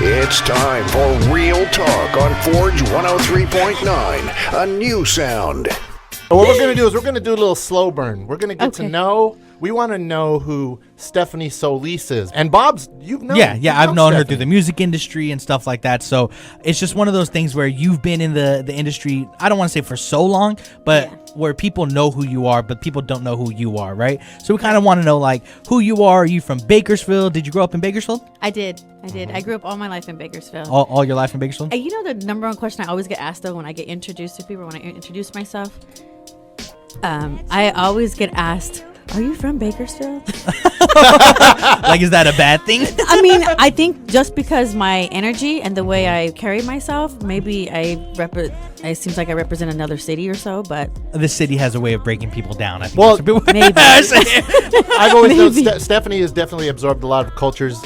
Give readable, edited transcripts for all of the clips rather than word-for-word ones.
It's time for Real Talk on Forge 103.9, a new sound. What we're going to do is we're going to do a little slow burn. We're going to get to know, we want to know who Stephanie Solis is. And Bob's, you've known I've known her through the music industry and stuff like that. So it's just one of those things where you've been in the industry, I don't want to say for so long, but where people know who you are, but people don't know who you are, right? So we kind of want to know, like, who you are. Are you from Bakersfield? Did you grow up in Bakersfield? I did. I grew up all my life in Bakersfield. All your life in Bakersfield? You know the number one question I always get asked, though, when I get introduced to people, when I introduce myself? I always get asked, are you from Bakersfield? Like, is that a bad thing? I mean, I think just because my energy and the way I carry myself, maybe it seems like I represent another city or so, but this city has a way of breaking people down. I think. Well, maybe. I've always known Stephanie has definitely absorbed a lot of cultures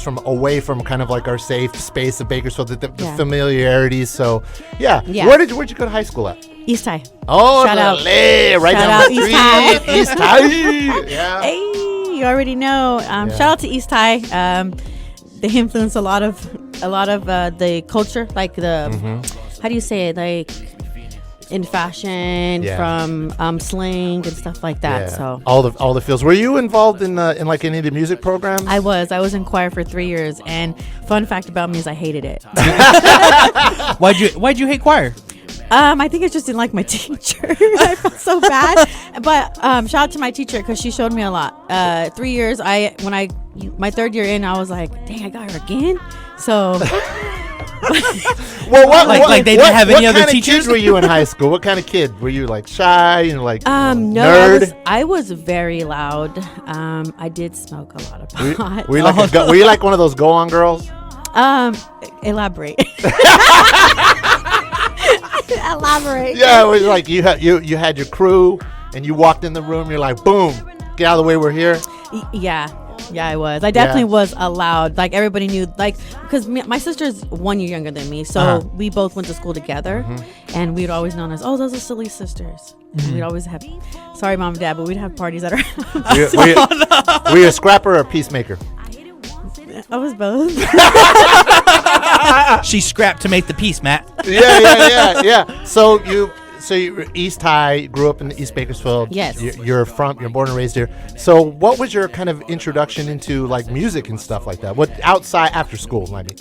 from away from kind of like our safe space of Bakersfield, the familiarities. So, yeah. Where'd you go to high school at? East High. Oh, shout out. Right shout down out the East street. High. East High. Yeah. Hey, you already know. Shout out to East High. They influence a lot of the culture, like the how do you say it, like in fashion, from slang and stuff like that. Yeah. So all the fields. Were you involved in like any of the music programs? I was in choir for 3 years, and fun fact about me is I hated it. Why'd you hate choir? I think I just didn't like my teacher. I felt so bad. But shout out to my teacher because she showed me a lot. 3 years. My third year in, I was like, dang, I got her again. So. Well, like they didn't have any other teachers? What kind of kids were you in high school? What kind of kid were you? Like shy and like no, nerd? I was very loud. I did smoke a lot of pot. Were you like one of those go-on girls? Elaborate. Elaborate. Yeah, it was like you had your crew and you walked in the room. You're like, boom, get out of the way. We're here. Yeah, I was. I definitely was allowed. Like everybody knew, like because my sister's 1 year younger than me, so we both went to school together, and we'd always known as those are Solis sisters. We'd always have, sorry mom and dad, but we'd have parties at our house. Were you a scrapper or a peacemaker? I was both. She scrapped to make the peace, Matt. Yeah. So you were East High, grew up in East Bakersfield. Yes. You're born and raised here. So what was your kind of introduction into like music and stuff like that? What outside after school, maybe?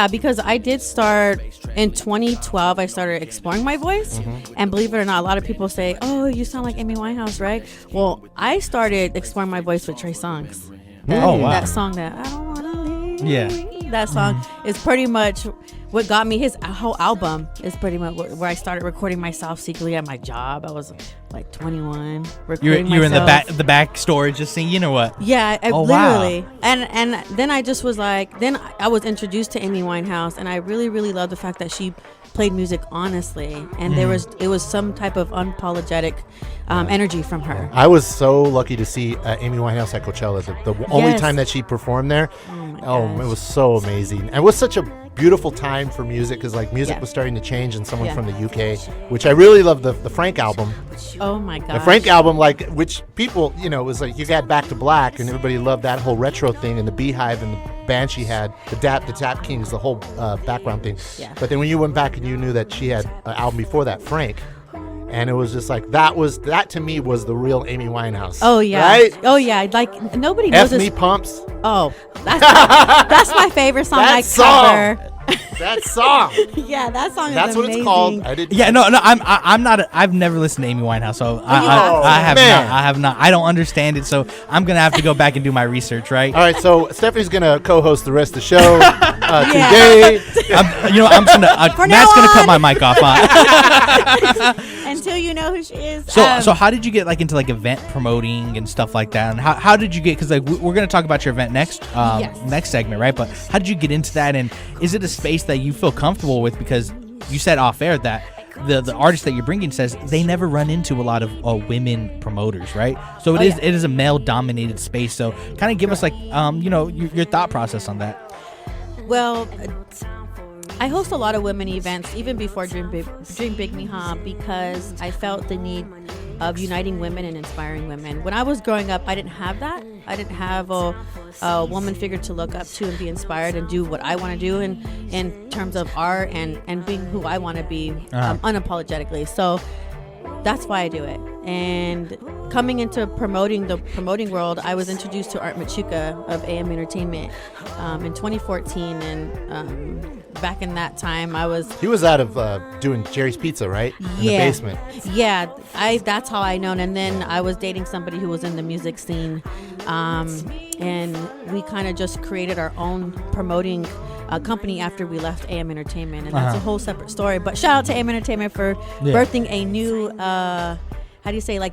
Because I did start in 2012. I started exploring my voice, and believe it or not, a lot of people say, "Oh, you sound like Amy Winehouse, right?" Well, I started exploring my voice with Trey Songz. That song that I don't wanna leave. Yeah. That song is pretty much what got me. His whole album is pretty much where I started recording myself secretly at my job. I was like 21. You were in the back storage just singing or what? Yeah, literally. Wow. And then I just was like, then I was introduced to Amy Winehouse, and I really, really loved the fact that she played music honestly, and it was some type of unapologetic energy from her. I was so lucky to see Amy Winehouse at Coachella. The only time that she performed there. It was so amazing. And it was such a beautiful time for music because like music was starting to change, and someone from the UK, which I really love the Frank album. Oh my god. The Frank album, like, which people, it was like you got Back to Black, and everybody loved that whole retro thing, and the Beehive and the band she had, the Tap Kings, the whole background thing. Yeah. But then when you went back and you knew that she had an album before that, Frank, and it was just like that to me was the real Amy Winehouse. Oh yeah, right? Oh yeah, like nobody knows F this. Me Pumps. Oh, that's my favorite song. Cover. That song. Yeah, that song. That's is what amazing. it's called. I'm not. I've never listened to Amy Winehouse, so I have not. I don't understand it, so I'm gonna have to go back and do my research. Right. All right. So Stephanie's gonna co-host the rest of the show today. Matt's gonna cut my mic off. Until you know who she is. So how did you get like into like event promoting and stuff like that? And how did you get? Because like we're gonna talk about your event next segment, right? But how did you get into that? And is it a space that you feel comfortable with? Because you said off air that the artist that you're bringing says they never run into a lot of women promoters, right? So it is a male dominated space. So kind of give us like your thought process on that. Well, I host a lot of women events even before Dream Big Mija because I felt the need of uniting women and inspiring women. When I was growing up, I didn't have that. I didn't have a woman figure to look up to and be inspired and do what I want to do in terms of art and being who I want to be unapologetically. So that's why I do it. And coming into the promoting world, I was introduced to Art Machuca of AM Entertainment in 2014. And back in that time, He was out of doing Jerry's Pizza, right? In the basement. Yeah, that's how I known. And then I was dating somebody who was in the music scene. And we kind of just created our own promoting company after we left AM Entertainment, and that's a whole separate story. But shout out to AM Entertainment for birthing a new,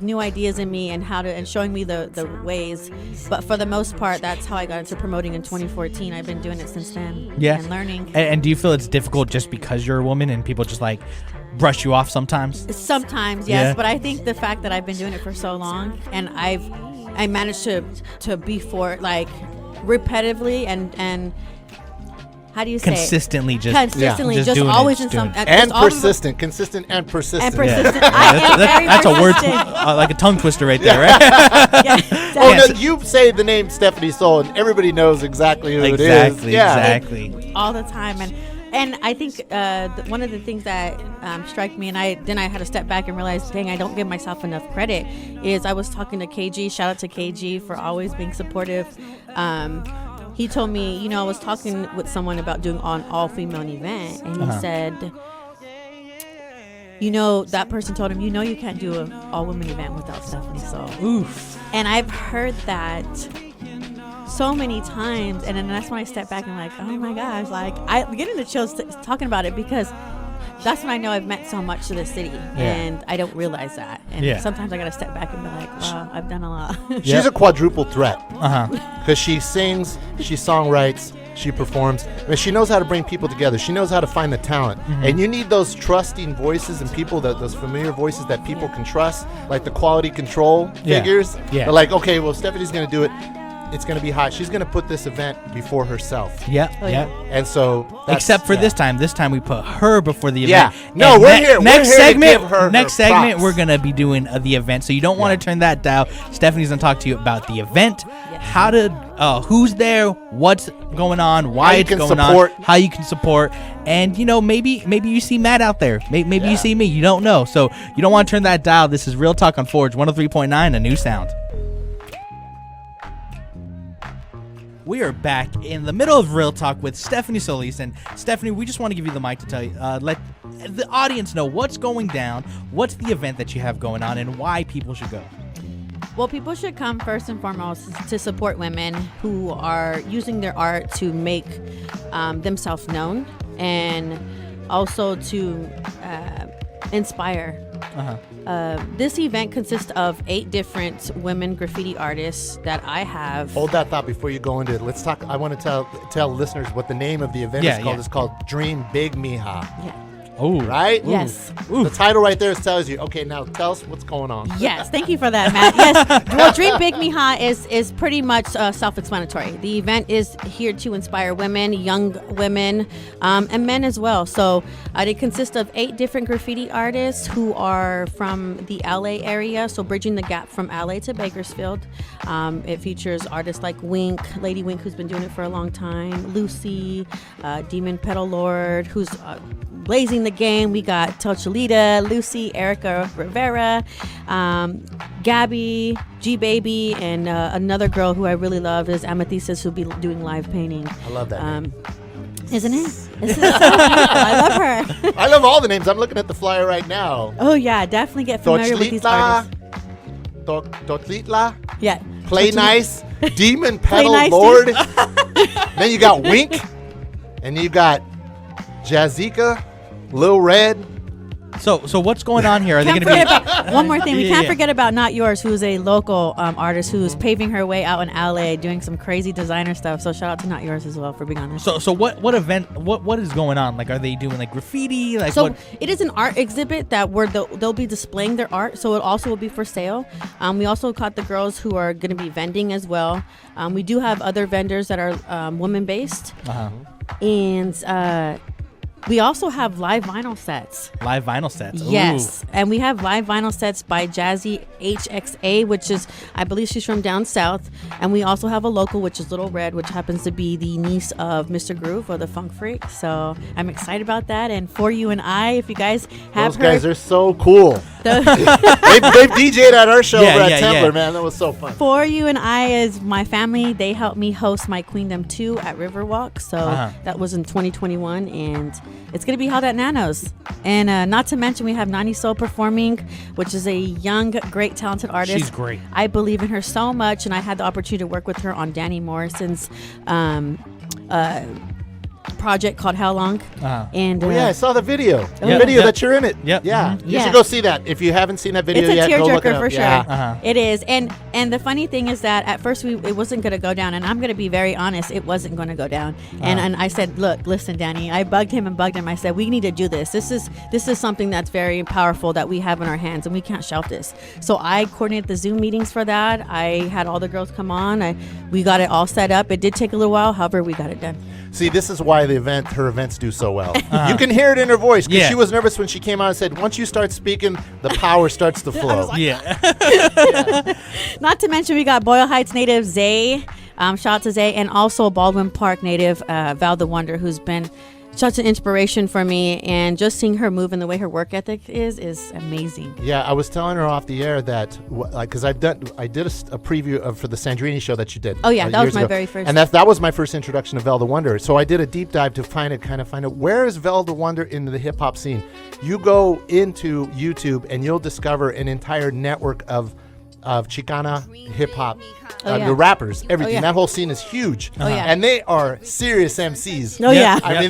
new ideas in me and showing me the ways. But for the most part, that's how I got into promoting in 2014. I've been doing it since then. Yeah, and learning. And do you feel it's difficult just because you're a woman and people just like brush you off sometimes? Sometimes, yes. Yeah. But I think the fact that I've been doing it for so long and I managed to be repetitively and how do you say consistently it? Consistently, just always in some and persistent, consistent and persistent. And persistent. I am very that's persistent. A word like a tongue twister right there, right? No, you say the name Stephanie Soul and everybody knows exactly who it is. Exactly. All the time, and I think one of the things that struck me, and I had to step back and realize, dang, I don't give myself enough credit, is I was talking to KG. Shout out to KG for always being supportive. He told me, I was talking with someone about doing an all-female event, and he said, that person told him, you can't do an all-women event without Stephanie Soul. Oof. And I've heard that so many times, and then that's when I step back and I'm like, oh my gosh, I get into chills talking about it, because that's when I know I've meant so much to the city, and I don't realize that. And sometimes I got to step back and be like, wow, I've done a lot. She's a quadruple threat. Because she sings, she songwrites, she performs. I mean, she knows how to bring people together. She knows how to find the talent. And you need those trusting voices and people, those familiar voices that people can trust, like the quality control figures. They're like, okay, well, Stephanie's going to do it. It's going to be hot. She's going to put this event before herself. Yeah. And so except for this time we put her before the event. Yeah. No, and we're here. Next we're here segment, to give her next her segment, props. we're going to be doing the event. So you don't want to turn that dial. Stephanie's going to talk to you about the event, who's there, what's going on, why it's going on, how you can support, and maybe you see Matt out there. Maybe you see me. You don't know. So you don't want to turn that dial. This is Real Talk on Forge 103.9, a new sound. We are back in the middle of Real Talk with Stephanie Solis. And Stephanie, we just want to give you the mic to tell you, let the audience know what's going down, what's the event that you have going on, and why people should go. Well, people should come first and foremost to support women who are using their art to make themselves known, and also to inspire. This event consists of 8 different women graffiti artists that I have. Hold that thought before you go into it. Let's talk. I want to tell listeners what the name of the event is called. It's called Dream Big Mija. Yeah. Oh, right? Yes. Ooh. The title right there tells you. Okay, now tell us what's going on. Yes, thank you for that, Matt. Yes, well, Dream Big Mija is pretty much self-explanatory. The event is here to inspire women, young women, and men as well. So it consists of 8 different graffiti artists who are from the LA area, so bridging the gap from LA to Bakersfield. It features artists like Lady Wink, who's been doing it for a long time, Lucy, Demon Pedal Lord, who's blazing the game. We got Tochalita, Lucy, Erica Rivera, Gabby, G Baby, and another girl who I really love is Amethyst, who'll be doing live painting. I love that name. Isn't it? So beautiful. I love her. I love all the names. I'm looking at the flyer right now. Oh yeah, definitely get familiar with these artists. Tochlitla. Yeah. Play Nice. Demon Pedal Nice, Lord. Then you got Wink. And you got Jazika, Lil Red. So what's going on here? Are they going to be one more thing? We can't forget about Not Yours, who's a local artist who's paving her way out in LA, doing some crazy designer stuff. So shout out to Not Yours as well for being on this. So what event? What is going on? Like, are they doing like graffiti? Like, so it is an art exhibit that they'll be displaying their art. So it also will be for sale. We also caught the girls who are going to be vending as well. We do have other vendors that are women based, and We also have live vinyl sets. Live vinyl sets. Yes. Ooh. And we have live vinyl sets by Jazzy HXA, which is, I believe she's from down south. And we also have a local, which is Little Red, which happens to be the niece of Mr. Groove or the Funk Freak. So I'm excited about that. And For You and I, if you guys have Those guys are so cool. They've DJ'd at our show over at Templar, man. That was so fun. For You and I is my family. They helped me host my Queendom 2 at Riverwalk. So that was in 2021. And it's going to be held at Nanos. And not to mention, we have Nani Soul performing, which is a young, great, talented artist. She's great. I believe in her so much. And I had the opportunity to work with her on Danny Morrison's project called How Long. And yeah, I saw the video. The video that you're in it. Yep. Yeah. Mm-hmm. You should go see that. If you haven't seen that video it's a yet, go look it tearjerker up. for sure. Yeah. It is. And the funny thing is that at first it wasn't going to go down. And I'm going to be very honest, it wasn't going to go down. And I said, look, listen, Danny, I bugged him. I said, we need to do this. This is something that's very powerful that we have in our hands, and we can't shelf this. So I coordinated the Zoom meetings for that. I had all the girls come on. We got it all set up. It did take a little while. However, we got it done. See, this is why her events do so well. You can hear it in her voice because she was nervous when she came out and said, once you start speaking, the power starts to flow. Not to mention, we got Boyle Heights native Zay. Shout out to Zay. And also Baldwin Park native Vel the Wonder, who's been such an inspiration for me, and just seeing her move and the way her work ethic is amazing. Yeah, I was telling her off the air that because I did a preview for the Sandrini show that you did. Oh yeah, that was my ago. very first. And that was my first introduction to Vel the Wonder. So I did a deep dive to find out where is Vel the Wonder in the hip hop scene. You go into YouTube and you'll discover an entire network of Chicana hip hop. The rappers, everything. That whole scene is huge. And they are serious MCs.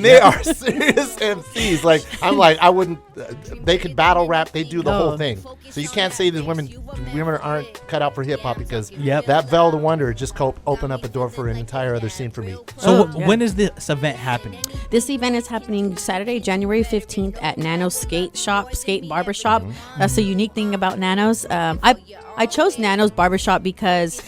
They are serious MCs. I wouldn't, they could battle rap, they do the whole thing. So you can't say that women aren't cut out for hip hop because that Vel the Wonder just opened up a door for an entire other scene for me. So when is this event happening? This event is happening Saturday, January 15th at Nano's Skate Barbershop. That's the unique thing about Nano's. I chose Nano's Barbershop because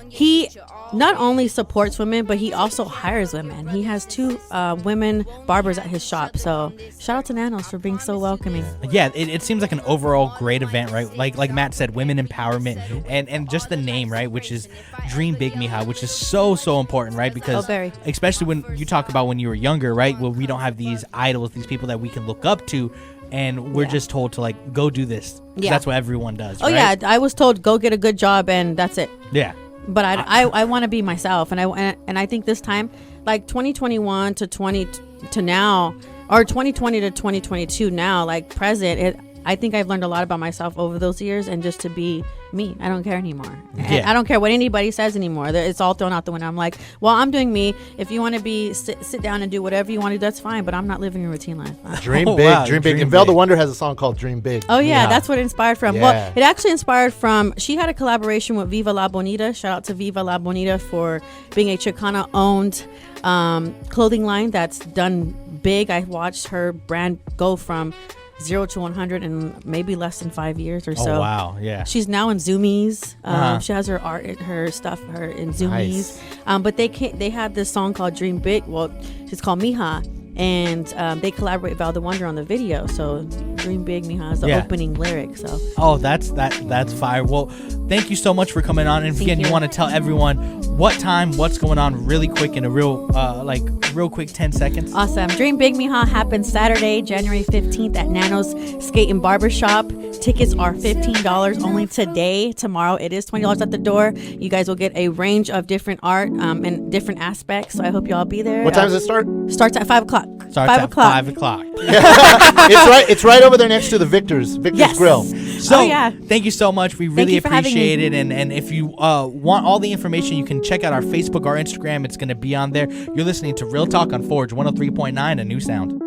he not only supports women, but he also hires women. He has 2 women barbers at his shop. So shout out to Nanos for being so welcoming. Yeah, it seems like an overall great event, right? Like Matt said, women empowerment and just the name, right? Which is Dream Big Mija, which is so important, right? Because especially when you talk about when you were younger, right? Well, we don't have these idols, these people that we can look up to. And we're just told to go do this. That's what everyone does. Oh right? Yeah, I was told go get a good job and that's it. Yeah. But I want to be myself, and I think this time, 2021 to now, or 2020 to 2022 now, present, I think I've learned a lot about myself over those years, and just to be me. I don't care anymore. And I don't care what anybody says anymore. It's all thrown out the window. I'm like, well, I'm doing me. If you want to sit down and do whatever you want to do, that's fine. But I'm not living a routine life. Dream big. And Vel the Wonder has a song called Dream Big. Oh yeah, that's what it inspired from. Yeah. Well, it actually inspired from. She had a collaboration with Viva La Bonita. Shout out to Viva La Bonita for being a Chicana-owned clothing line that's done big. I watched her brand go from 0 to 100 in maybe less than 5 years or so. Oh wow, yeah. She's now in Zoomies. She has her art, her stuff, in Zoomies. Nice. But they have this song called Dream Big. Well, it's called Mija, and they collaborate with Vel the Wonder on the video. So Dream Big, Mija is the opening lyric. So that's fire. Well, thank you so much for coming on. And again, you want to tell everyone what's going on really quick in a real quick 10 seconds. Awesome. Dream Big Mija happens Saturday, January 15th at Nano's Skate and Barbershop. Tickets are $15 only today. Tomorrow it is $20 at the door. You guys will get a range of different art and different aspects. So I hope you all be there. What time does it start? Starts at 5 o'clock. Starts at 5 o'clock. It's right over there next to the Victor's Grill. So thank you so much. We really appreciate it. And if you want all the information, you can check out our Facebook, our Instagram. It's going to be on there. You're listening to Real Talk on Forge 103.9, a new sound.